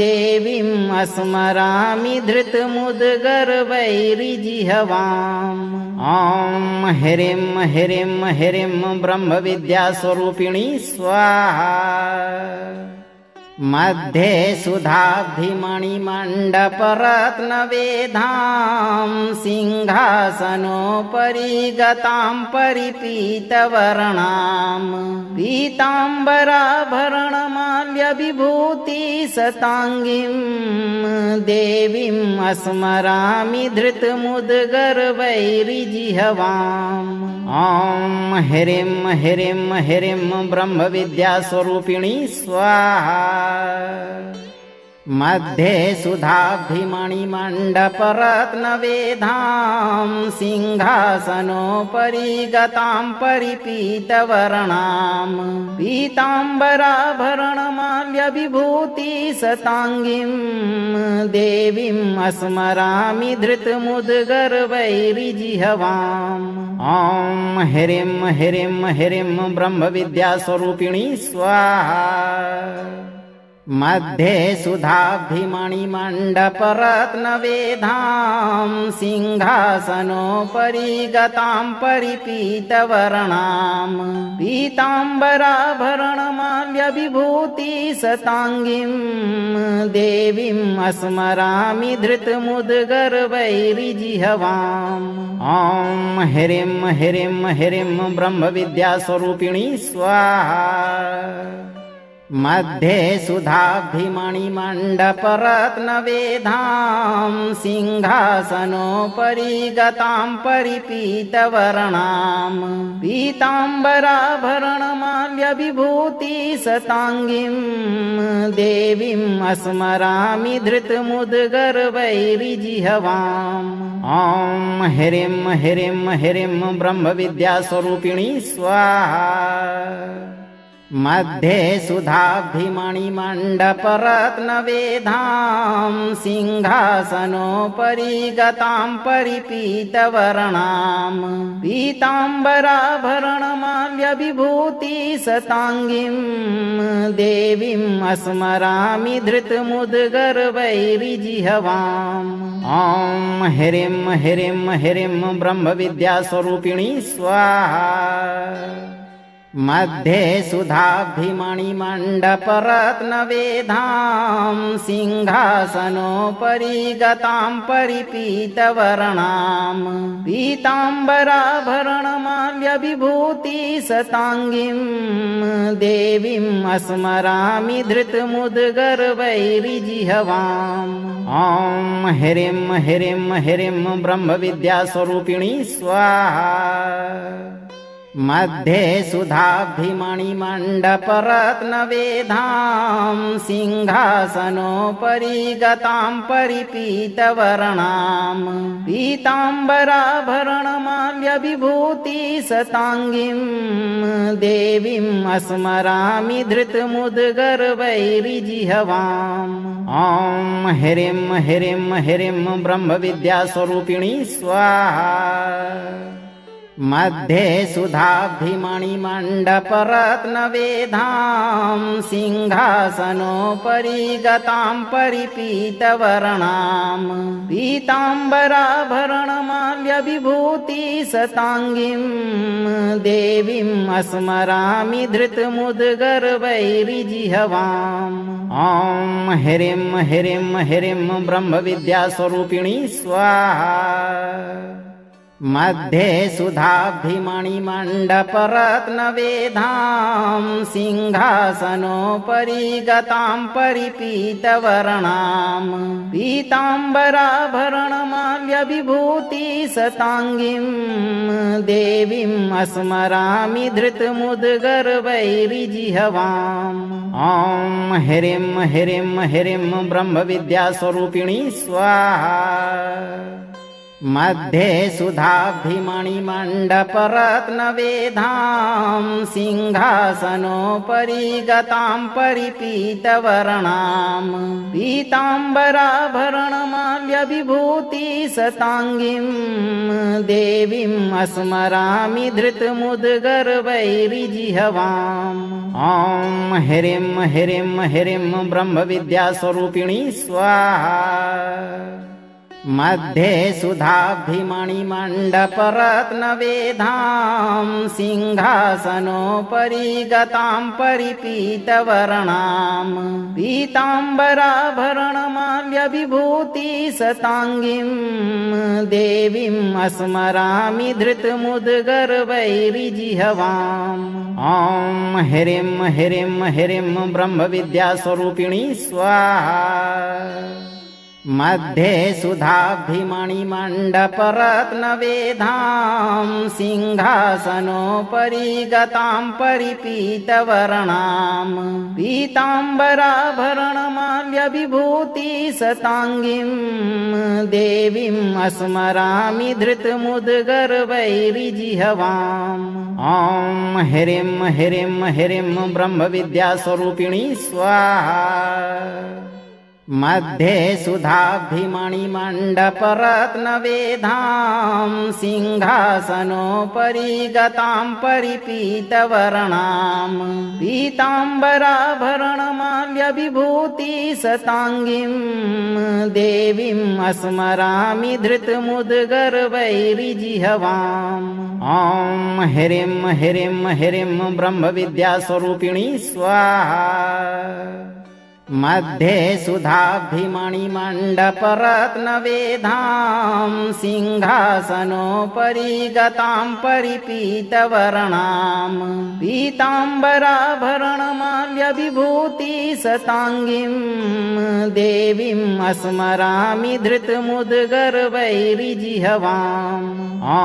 देवीं स्मरामि धृतमुद्गर्वैर्जिह्वाम्। ॐ ह्रीं ह्रीं ह्रीं ब्रह्मविद्यास्वरूपिणी स्वाहा। मध्ये सुधाब्धिमणिमण्डपरत्नवेधां सिंहासनोपरि गतां परिपीतवर्णां पीताम्बराभरणमाल्यविभूतिशताङ्गीं देवीं स्मरामि धृतमुद्गर्वैर्जिह्वाम्। ॐ ह्रीं ह्रीं ह्रीं ब्रह्मविद्यास्वरूपिणी स्वाहा। मध्ये सुधाब्धिमणिमण्डपरत्नवेधां सिंहासनोपरि गतां परिपीतवर्णां पीताम्बराभरणमाल्यविभूतिसताङ्गीं देवीम् स्मरामि धृतमुद्गर्वैरिजिह्वाम्। ॐ ह्रीं ह्रीं ह्रीं ब्रह्मविद्यास्वरूपिणी स्वाहा। मध्ये सुधाब्धिमणिमण्डपरत्नवेधां सिंहासनोपरि गतां परिपीतवर्णां पीताम्बराभरणमाल्यविभूतिसताङ्गीं देवीम् स्मरामि धृतमुद्गर्वैरिजिह्वाम्। ॐ ह्रीं ह्रीं ह्रीं ब्रह्मविद्यास्वरूपिणी स्वाहा। मध्ये सुधाब्धिमणिमण्डपरत्नवेधां सिंहासनोपरि गतां परिपीतवर्णां पीताम्बराभरणमाल्यविभूतिसताङ्गीं देवीम् स्मरामि धृतमुद्गर्वैरिजिह्वाम्। ॐ ह्रीं ह्रीं ह्रीं ब्रह्मविद्यास्वरूपिणी स्वाहा। मध्ये सुधाब्धिमणिमण्डपरत्नवेधां सिंहासनोपरि गतां परिपीतवर्णां पीताम्बराभरणमाल्यविभूतिसताङ्गीं देवीम् स्मरामि धृतमुद्गर्वैरिजिह्वाम्। ॐ ह्रीं ह्रीं ह्रीं ब्रह्मविद्यास्वरूपिणी स्वाहा। मध्ये सुधाब्धिमणिमण्डपरत्नवेधां सिंहासनोपरि गतां परिपीतवर्णां पीताम्बराभरणमाल्यविभूतिसताङ्गीं देवीम् स्मरामि धृतमुद्गर्वैरिजिह्वाम्। ॐ ह्रीं ह्रीं ह्रीं ब्रह्मविद्यास्वरूपिणी स्वाहा। मध्ये सुधाब्धिमणिमण्डपरत्नवेधां सिंहासनोपरि गतां परिपीतवर्णां पीताम्बराभरणमाल्यविभूतिसताङ्गीं देवीम् स्मरामि धृतमुद्गर्वैरिजिह्वाम्। ॐ ह्रीं ह्रीं ह्रीं ब्रह्मविद्यास्वरूपिणी स्वाहा। मध्ये सुधाब्धिमणिमण्डपरत्नवेधां सिंहासनोपरि गतां परिपीतवर्णां पीताम्बराभरणमाल्यविभूतिसताङ्गीं देवीम् स्मरामि धृतमुद्गर्वैरिजिह्वाम्। ॐ ह्रीं ह्रीं ह्रीं ब्रह्मविद्यास्वरूपिणी स्वाहा। मध्ये सुधाब्धिमणिमण्डपरत्नवेधां सिंहासनोपरि गतां परिपीतवर्णां पीताम्बराभरणमाल्यविभूतिसताङ्गीं देवीम् स्मरामि धृतमुद्गर्वैरिजिह्वाम्। ॐ ह्रीं ह्रीं ह्रीं ब्रह्मविद्यास्वरूपिणी स्वाहा। मध्ये सुधाब्धिमणिमण्डपरत्नवेधां सिंहासनोपरि गतां परिपीतवर्णां पीताम्बराभरणमाल्यविभूतिसताङ्गीं देवीम् स्मरामि धृतमुद्गर्वैरिजिह्वाम्। ॐ ह्रीं ह्रीं ह्रीं ब्रह्मविद्यास्वरूपिणी स्वाहा। मध्ये सुधाब्धिमणिमण्डपरत्नवेधां सिंहासनोपरि गतां परिपीतवर्णां पीताम्बराभरणमाल्यविभूतिसताङ्गीं देवीम् स्मरामि धृतमुद्गर्वैरिजिह्वाम्। ॐ ह्रीं ह्रीं ह्रीं ब्रह्मविद्यास्वरूपिणी स्वाहा। मध्ये सुधाभिमणिमण्डपरत्नवेधां सिंहासनोपरि गतां परिपीतवर्णां पीताम्बराभरणमाल्यविभूतिसताङ्गीं देवीम् स्मरामि धृतमुद्गर्वैरिजिह्वाम्। ॐ ह्रीं ह्रीं ह्रीं ब्रह्मविद्यास्वरूपिणी स्वाहा। मध्ये सुधाभिमणिमण्डपरत्नवेधां सिंहासनोपरि गतां परिपीतवर्णां पीताम्बराभरणमाल्यविभूतिसताङ्गीं देवीम् स्मरामि धृतमुद्गर्वैरिजिह्वाम्। ॐ ह्रीं ह्रीं ह्रीं ब्रह्मविद्यास्वरूपिणी स्वाहा। मध्ये सुधाभिमणिमण्डपरत्नवेधां सिंहासनोपरि गतां परिपीतवर्णां पीताम्बराभरणमाल्यविभूतिसताङ्गीं देवीम् स्मरामि धृतमुद्गर्वैरिजिह्वाम्। ॐ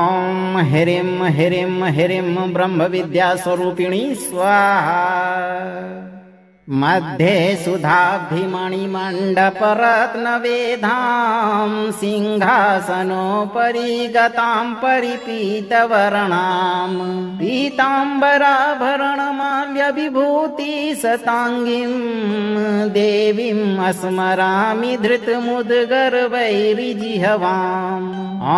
ह्रीं ह्रीं ह्रीं ब्रह्मविद्यास्वरूपिणी स्वाहा। मध्ये सुधाभिमणिमण्डपरत्नवेधां सिंहासनोपरि गतां परिपीतवर्णां पीताम्बराभरणमाल्यविभूतिसताङ्गीं देवीम् स्मरामि धृतमुद्गर्वैरिजिह्वाम्। ॐ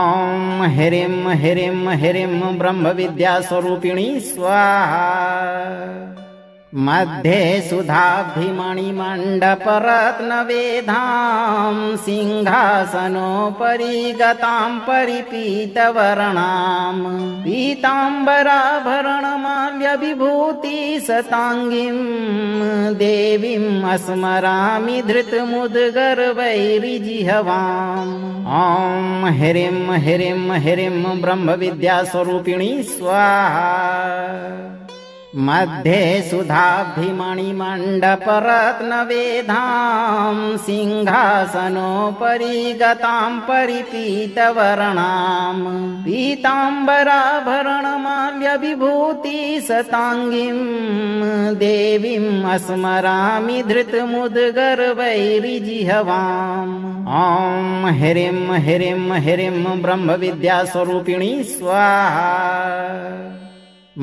ह्रीं ह्रीं ह्रीं ब्रह्मविद्यास्वरूपिणी स्वाहा। मध्ये सुधाभिमणिमण्डपरत्नवेधां सिंहासनोपरि गतां परिपीतवर्णां पीताम्बराभरणमाल्यविभूतिसताङ्गीं देवीम् स्मरामि धृतमुद्गर्वैरिजिह्वाम्। ॐ ह्रीं ह्रीं ह्रीं ब्रह्मविद्यास्वरूपिणी स्वाहा। मध्ये सुधाभिमणिमण्डपरत्नवेधां सिंहासनोपरि गतां परिपीतवर्णां पीताम्बराभरणमाल्यविभूतिसताङ्गीं देवीम् स्मरामि धृतमुद्गर्वैरिजिह्वाम्। ॐ ह्रीं ह्रीं ह्रीं ब्रह्मविद्यास्वरूपिणी स्वाहा।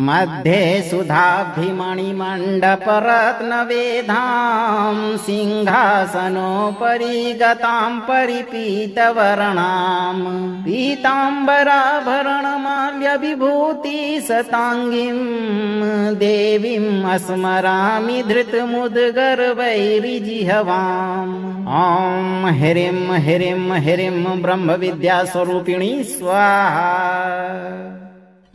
मध्ये सुधाभिमणिमण्डपरत्नवेधां सिंहासनोपरि गतां परिपीतवर्णां पीताम्बराभरणमाल्यविभूतिसताङ्गीं देवीम् स्मरामि धृतमुद्गर्वैरिजिह्वाम्। ॐ ह्रीं ह्रीं ह्रीं ब्रह्मविद्यास्वरूपिणी स्वाहा।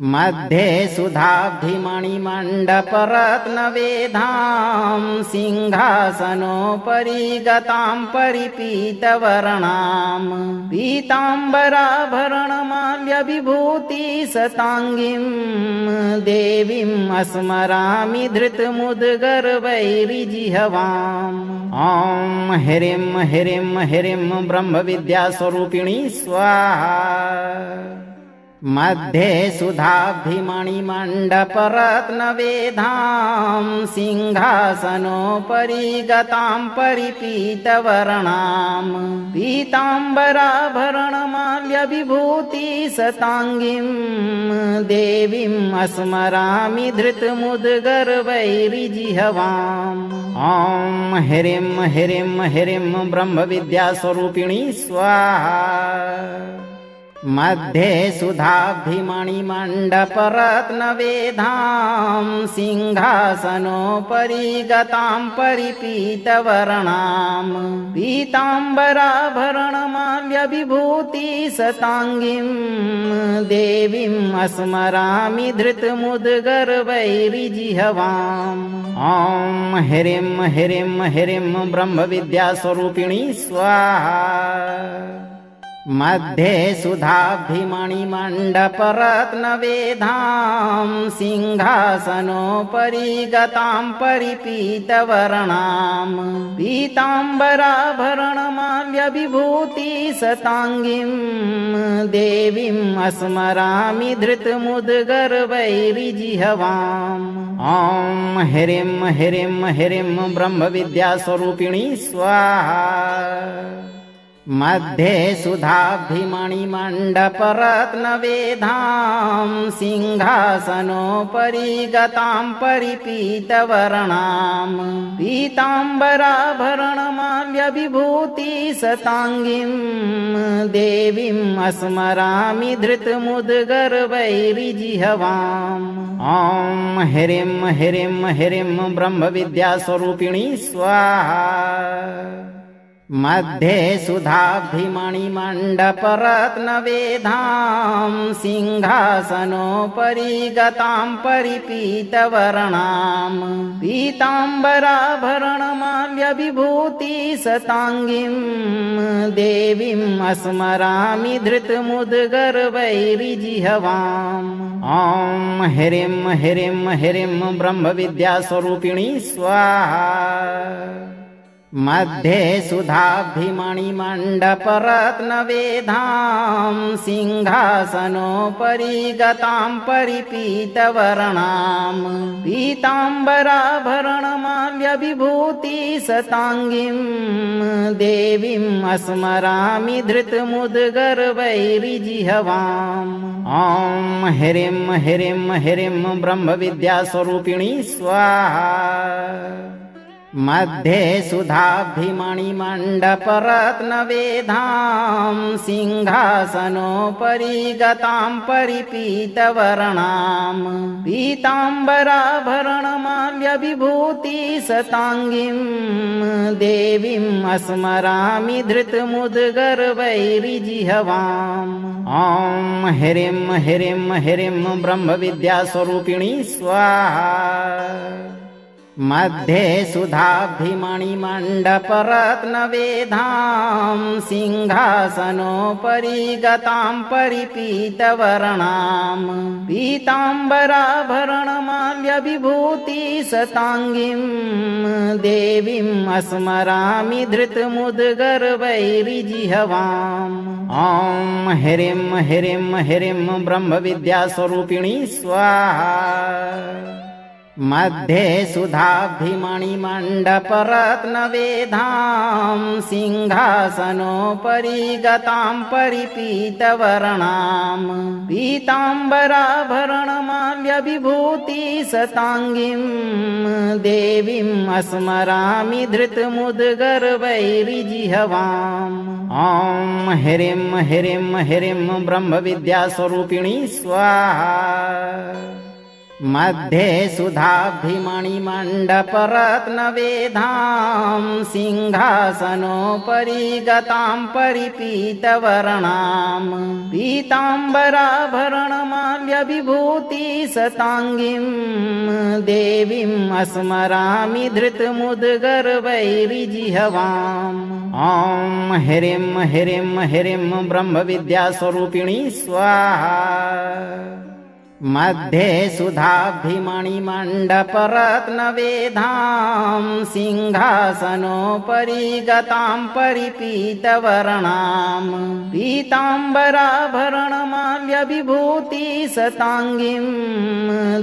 मध्ये सुधाभिमणिमण्डपरत्नवेधां सिंहासनोपरि गतां परिपीतवर्णां पीताम्बराभरणमाल्यविभूतिसताङ्गीं देवीम् स्मरामि धृतमुद्गर्वैरिजिह्वाम्। ॐ ह्रीं ह्रीं ह्रीं ब्रह्मविद्यास्वरूपिणी स्वाहा। मध्ये सुधाभिमणिमण्डपरत्नवेधां सिंहासनोपरि गतां परिपीतवर्णां पीताम्बराभरणमाल्यविभूतिसताङ्गीं देवीम् स्मरामि धृतमुद्गर्वैरिजिह्वाम्। ॐ ह्रीं ह्रीं ह्रीं ब्रह्मविद्यास्वरूपिणी स्वाहा। मध्ये सुधाभिमणिमण्डपरत्नवेधां सिंहासनोपरि गतां परिपीतवर्णां पीताम्बराभरणमाल्यविभूतिसताङ्गीं देवीम् स्मरामि धृतमुद्गर्वैरिजिह्वाम्। ॐ ह्रीं ह्रीं ह्रीं ब्रह्मविद्यास्वरूपिणी स्वाहा। मध्ये सुधाब्धिमणिमण्डपरत्नवेधां सिंहासनोपरि गतां परिपीतवर्णां पीताम्बराभरणमाल्यविभूतिशताङ्गीं देवीम् स्मरामि धृतमुद्गर्वैर्जिह्वाम्। ॐ ह्रीं ह्रीं ह्रीं ब्रह्मविद्यास्वरूपिणी स्वाहा। मध्ये सुधाब्धिमणिमण्डपरत्नवेधां सिंहासनोपरि गतां परिपीतवर्णां पीताम्बराभरणमाल्यविभूतिशताङ्गीं देवीम् स्मरामि धृतमुद्गर्वैर्जिह्वाम्। ॐ ह्रीं ह्रीं ह्रीं ब्रह्मविद्यास्वरूपिणी स्वाहा। मध्ये सुधाब्धिमणिमण्डपरत्नवेधां सिंहासनोपरि गतां परिपीतवर्णां पीताम्बराभरणमाल्यविभूतिशताङ्गीं देवीम् स्मरामि धृतमुद्गर्वैर्जिह्वाम्। ॐ ह्रीं ह्रीं ह्रीं ब्रह्मविद्यास्वरूपिणी स्वाहा। मध्ये सुधाब्धिमणिमण्डपरत्नवेधां सिंहासनोपरि गतां परिपीतवर्णां पीताम्बराभरणमाल्यविभूतिशताङ्गीं देवीम् स्मरामि धृतमुद्गर्वैर्जिह्वाम्। ॐ ह्रीं ह्रीं ह्रीं ब्रह्मविद्यास्वरूपिणी स्वाहा। मध्ये सुधाब्धिमणिमण्डपरत्नवेधां सिंहासनोपरि गतां परिपीतवर्णां पीताम्बराभरणमाल्यविभूतिशताङ्गीं देवीम् स्मरामि धृतमुद्गर्वैर्जिह्वाम्। ॐ ह्रीं ह्रीं ह्रीं ब्रह्मविद्यास्वरूपिणी स्वाहा। मध्ये सुधाब्धिमणिमण्डपरत्नवेधां सिंहासनोपरि गतां परिपीतवर्णां पीताम्बराभरणमाल्यविभूतिशताङ्गीं देवीम् स्मरामि धृतमुद्गर्वैर्जिह्वाम्। ॐ ह्रीं ह्रीं ह्रीं ब्रह्मविद्यास्वरूपिणी स्वाहा। मध्ये सुधाब्धिमणिमण्डपरत्नवेधां सिंहासनोपरि गतां परिपीतवर्णां पीताम्बराभरणमाल्यविभूतिशताङ्गीं देवीम् स्मरामि धृतमुद्गर्वैर्जिह्वाम्। ॐ ह्रीं ह्रीं ह्रीं ब्रह्मविद्यास्वरूपिणी स्वाहा। मध्ये सुधाब्धिमणिमण्डपरत्नवेधां सिंहासनोपरि गतां परिपीतवर्णां पीताम्बराभरणमाल्यविभूतिशताङ्गीं देवीम् स्मरामि धृतमुद्गर्वैर्जिह्वाम्। ॐ ह्रीं ह्रीं ह्रीं ब्रह्मविद्यास्वरूपिणी स्वाहा। मध्ये सुधाब्धिमणिमण्डपरत्नवेधां सिंहासनोपरि गतां परिपीतवर्णां पीताम्बराभरणमाल्यविभूतिशताङ्गीं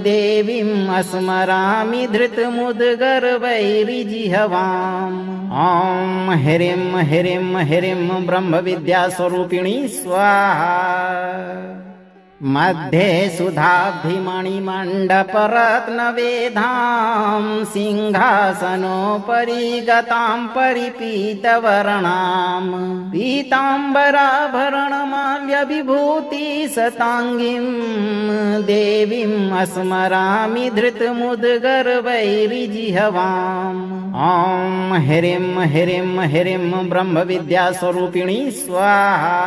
देवीम् स्मरामि धृतमुद्गर्वैर्जिह्वाम्। ॐ ह्रीं ह्रीं ह्रीं ब्रह्मविद्यास्वरूपिणी स्वाहा। मध्ये सुधाब्धिमणिमण्डपरत्नवेधां सिंहासनोपरि गतां परिपीतवर्णां पीताम्बराभरणमाल्यविभूतिशताङ्गीं देवीम् स्मरामि धृतमुद्गर्वैर्जिह्वाम्। ॐ ह्रीं ह्रीं ह्रीं ब्रह्मविद्यास्वरूपिणी स्वाहा।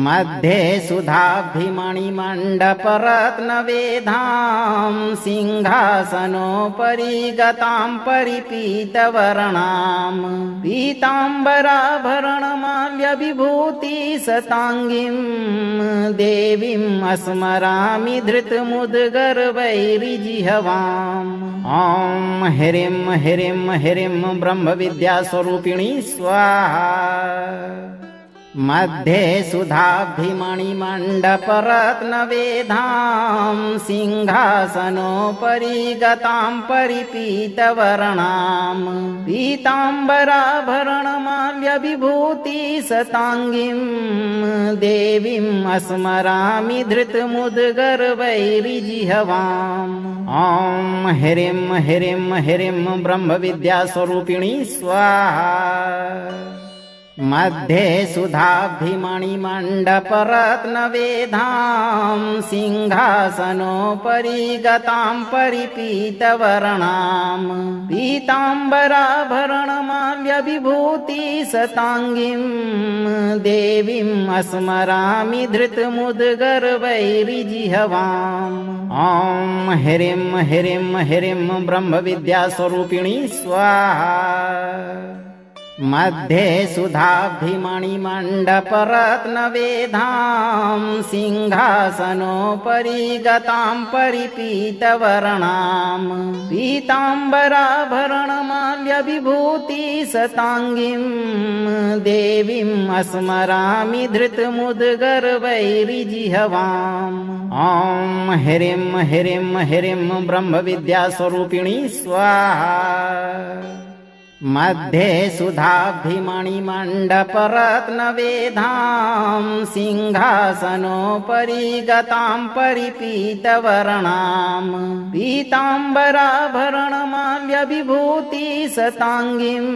मध्ये सुधाभिमणिमण्डपरत्नवेधां सिंहासनोपरि गतां परिपीतवर्णां पीताम्बराभरणमाल्यविभूतिसताङ्गीं देवीम् स्मरामि धृतमुद्गर्वैरिजिह्वाम्। ॐ ह्रीं ह्रीं ह्रीं ब्रह्मविद्यास्वरूपिणी स्वाहा। मध्ये सुधाभिमणिमण्डपरत्नवेधां सिंहासनोपरि गतां परिपीतवर्णां पीताम्बराभरणमाल्यविभूतिसताङ्गीं देवीम् स्मरामि धृतमुद्गर्वैरिजिह्वाम्। ॐ ह्रीं ह्रीं ह्रीं ब्रह्मविद्यास्वरूपिणी स्वाहा। मध्ये सुधाभिमणिमण्डपरत्नवेधां सिंहासनोपरि गतां परिपीतवर्णां पीताम्बराभरणमाल्यविभूतिसताङ्गीं देवीम् स्मरामि धृतमुद्गर्वैरिजिह्वाम्। ॐ ह्रीं ह्रीं ह्रीं ब्रह्मविद्यास्वरूपिणी स्वाहा। मध्ये सुधाभिमणिमण्डपरत्नवेधां सिंहासनोपरि गतां परिपीतवर्णां पीताम्बराभरणमाल्यविभूतिसताङ्गीं देवीम् स्मरामि धृतमुद्गर्वैरिजिह्वाम्। ॐ ह्रीं ह्रीं ह्रीं ब्रह्मविद्यास्वरूपिणी स्वाहा। मध्ये सुधाभिमणिमण्डपरत्नवेधां सिंहासनोपरि गतां परिपीतवर्णां पीताम्बराभरणमाल्यविभूतिसताङ्गीं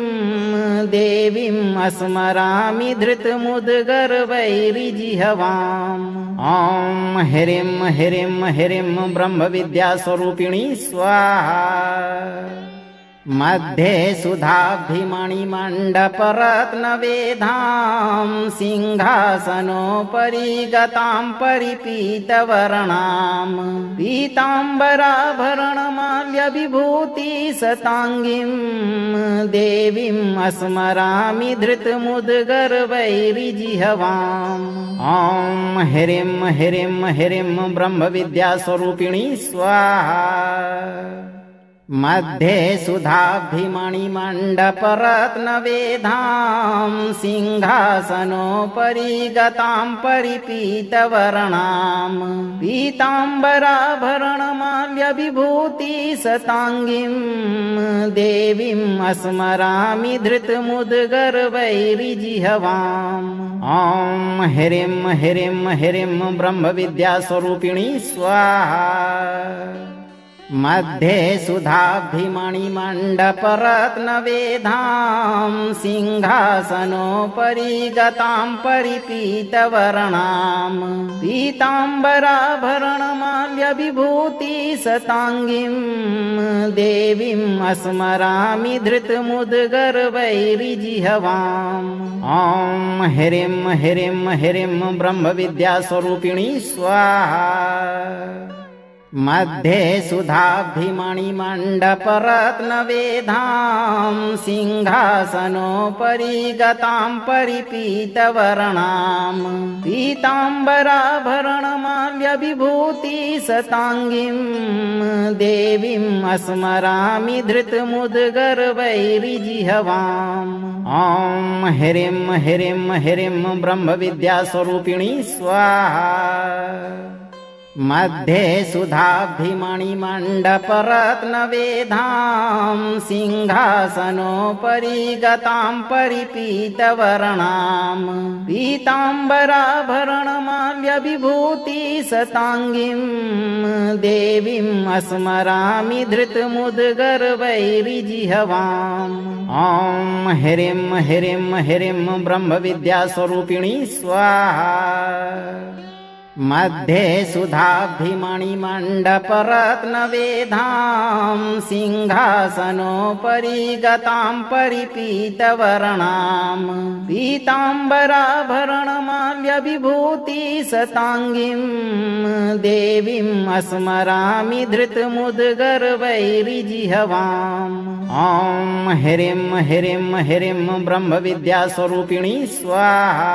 देवीम् स्मरामि धृतमुद्गर्वैरिजिह्वाम्। ॐ ह्रीं ह्रीं ह्रीं ब्रह्मविद्यास्वरूपिणी स्वाहा। मध्ये सुधाभिमणिमण्डपरत्नवेधां सिंहासनोपरि गतां परिपीतवर्णां पीताम्बराभरणमाल्यविभूतिसताङ्गीं देवीम् स्मरामि धृतमुद्गर्वैरिजिह्वाम्। ॐ ह्रीं ह्रीं ह्रीं ब्रह्मविद्यास्वरूपिणी स्वाहा। मध्ये सुधाभिमणिमण्डपरत्नवेधां सिंहासनोपरि गतां परिपीतवर्णां पीताम्बराभरणमाल्यविभूतिसताङ्गीं देवीम् स्मरामि धृतमुद्गर्वैरिजिह्वाम्। ॐ ह्रीं ह्रीं ह्रीं ब्रह्मविद्यास्वरूपिणी स्वाहा। मध्ये सुधाभिमणिमण्डपरत्नवेधां सिंहासनोपरि गतां परिपीतवर्णां पीताम्बराभरणमाल्यविभूतिसताङ्गीं देवीम् स्मरामि धृतमुद्गर्वैरिजिह्वाम्। ॐ ह्रीं ह्रीं ह्रीं ब्रह्मविद्यास्वरूपिणी स्वाहा। मध्ये सुधाभिमणिमण्डपरत्नवेधां सिंहासनोपरि गतां परिपीतवर्णां पीताम्बराभरणमाल्यविभूतिसताङ्गीं देवीम् स्मरामि धृतमुद्गर्वैरिजिह्वाम्। ॐ ह्रीं ह्रीं ह्रीं ब्रह्मविद्यास्वरूपिणी स्वाहा। मध्ये सुधाभिमणिमण्डपरत्नवेधां सिंहासनोपरि गतां परिपीतवर्णां पीताम्बराभरणमाल्यविभूतिसताङ्गीं देवीम् स्मरामि धृतमुद्गर्वैरिजिह्वाम्। ॐ ह्रीं ह्रीं ह्रीं ब्रह्मविद्यास्वरूपिणी स्वाहा। मध्ये सुधाब्धिमणिमण्डपरत्नवेधां सिंहासनोपरि गतां परिपीतवर्णां पीताम्बराभरणमाल्यविभूतिशताङ्गीं देवीम् स्मरामि धृतमुद्गर्वैरिजिह्वाम्। ॐ ह्रीं ह्रीं ह्रीं ब्रह्मविद्यास्वरूपिणी स्वाहा।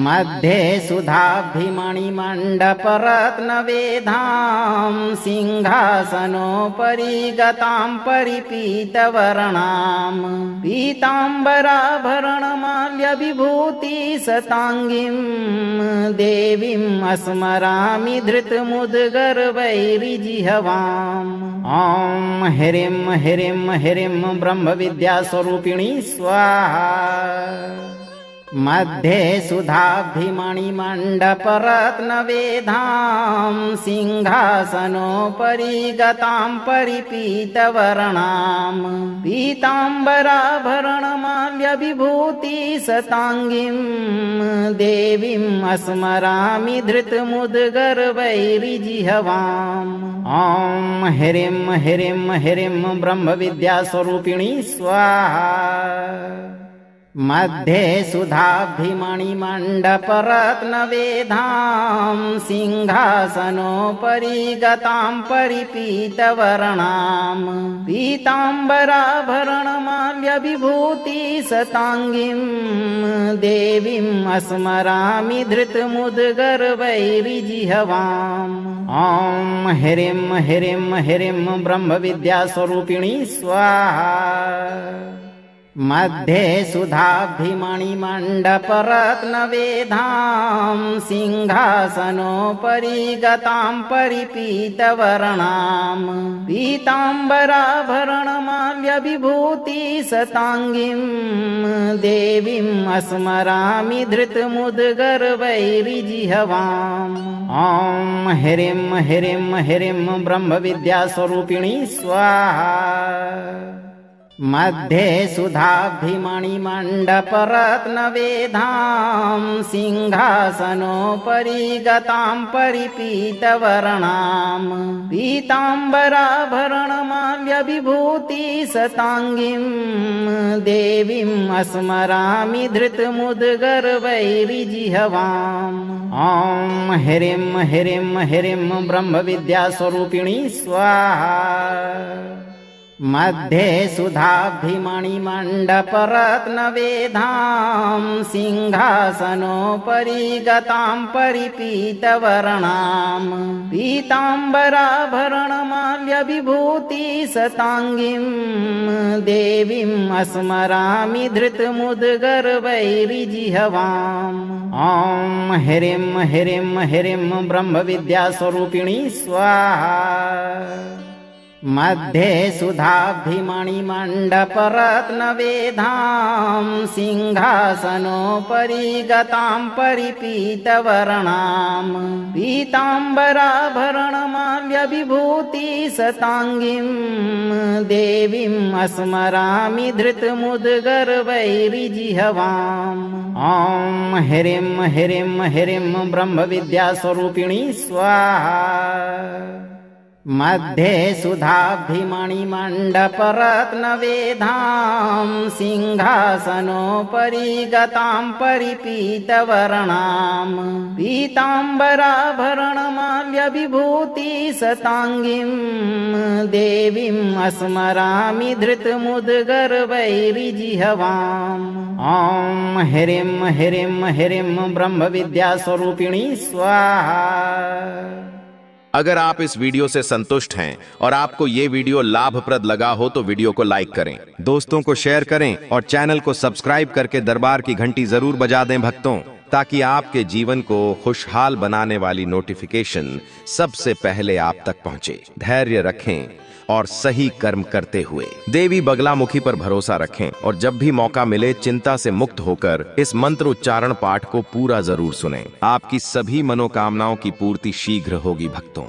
मध्ये सुधाब्धिमणिमण्डपरत्नवेधां सिंहासनोपरि गतां परिपीतवर्णां पीताम्बराभरणमाल्यविभूतिशताङ्गीं देवीम् स्मरामि धृतमुद्गर्वैरिजिह्वाम्। ॐ ह्रीं ह्रीं ह्रीं ब्रह्मविद्यास्वरूपिणी स्वाहा। मध्ये सुधाब्धिमणिमण्डपरत्नवेधां सिंहासनोपरि गतां परिपीतवर्णां पीताम्बराभरणमाल्यविभूतिशताङ्गीं देवीम् स्मरामि धृतमुद्गर्वैरिजिह्वाम्। ॐ ह्रीं ह्रीं ह्रीं ब्रह्मविद्यास्वरूपिणी स्वाहा। मध्ये सुधाब्धिमणिमण्डपरत्नवेधां सिंहासनोपरि गतां परिपीतवर्णां पीताम्बराभरणमाल्यविभूतिशताङ्गीं देवीम् स्मरामि धृतमुद्गर्वैरिजिह्वाम्। ॐ ह्रीं ह्रीं ह्रीं ब्रह्मविद्यास्वरूपिणी स्वाहा। मध्ये सुधाब्धिमणिमण्डपरत्नवेधां सिंहासनोपरि गतां परिपीतवर्णां पीताम्बराभरणमाल्यविभूतिशताङ्गीं देवीम् स्मरामि धृतमुद्गर्वैरिजिह्वाम्। ॐ ह्रीं ह्रीं ह्रीं ब्रह्मविद्यास्वरूपिणी स्वाहा। मध्ये सुधाब्धिमणिमण्डपरत्नवेधां सिंहासनोपरि गतां परिपीतवर्णां पीताम्बराभरणमाल्यविभूतिशताङ्गीं देवीम् स्मरामि धृतमुद्गर्वैरिजिह्वाम्। ॐ ह्रीं ह्रीं ह्रीं ब्रह्मविद्यास्वरूपिणी स्वाहा। मध्ये सुधाब्धिमणिमण्डपरत्नवेधां सिंहासनोपरि गतां परिपीतवर्णां पीताम्बराभरणमाल्यविभूतिशताङ्गीं देवीम् स्मरामि धृतमुद्गर्वैरिजिह्वाम्। ॐ ह्रीं ह्रीं ह्रीं ब्रह्मविद्यास्वरूपिणी स्वाहा। मध्ये सुधाब्धिमणिमण्डपरत्नवेधां सिंहासनोपरि गतां परिपीतवर्णां पीताम्बराभरणमाल्यविभूतिशताङ्गीं देवीम् स्मरामि धृतमुद्गर्वैरिजिह्वाम्। ॐ ह्रीं ह्रीं ह्रीं ब्रह्मविद्यास्वरूपिणी स्वाहा। मध्ये सुधाब्धिमणिमण्डपरत्नवेधां सिंहासनोपरि गतां परिपीतवर्णां पीताम्बराभरणमाल्यविभूतिशताङ्गीं देवीम् स्मरामि धृतमुद्गर्वैरिजिह्वाम्। ॐ ह्रीं ह्रीं ह्रीं ब्रह्मविद्यास्वरूपिणी स्वाहा। अगर आप इस वीडियो से संतुष्ट हैं और आपको ये वीडियो लाभप्रद लगा हो तो वीडियो को लाइक करें, दोस्तों को शेयर करें और चैनल को सब्सक्राइब करके दरबार की घंटी जरूर बजा दें भक्तों, ताकि आपके जीवन को खुशहाल बनाने वाली नोटिफिकेशन सबसे पहले आप तक पहुंचे। धैर्य रखें और सही कर्म करते हुए देवी बगलामुखी पर भरोसा रखें और जब भी मौका मिले चिंता से मुक्त होकर इस मंत्र उच्चारण पाठ को पूरा जरूर सुनें। आपकी सभी मनोकामनाओं की पूर्ति शीघ्र होगी भक्तों।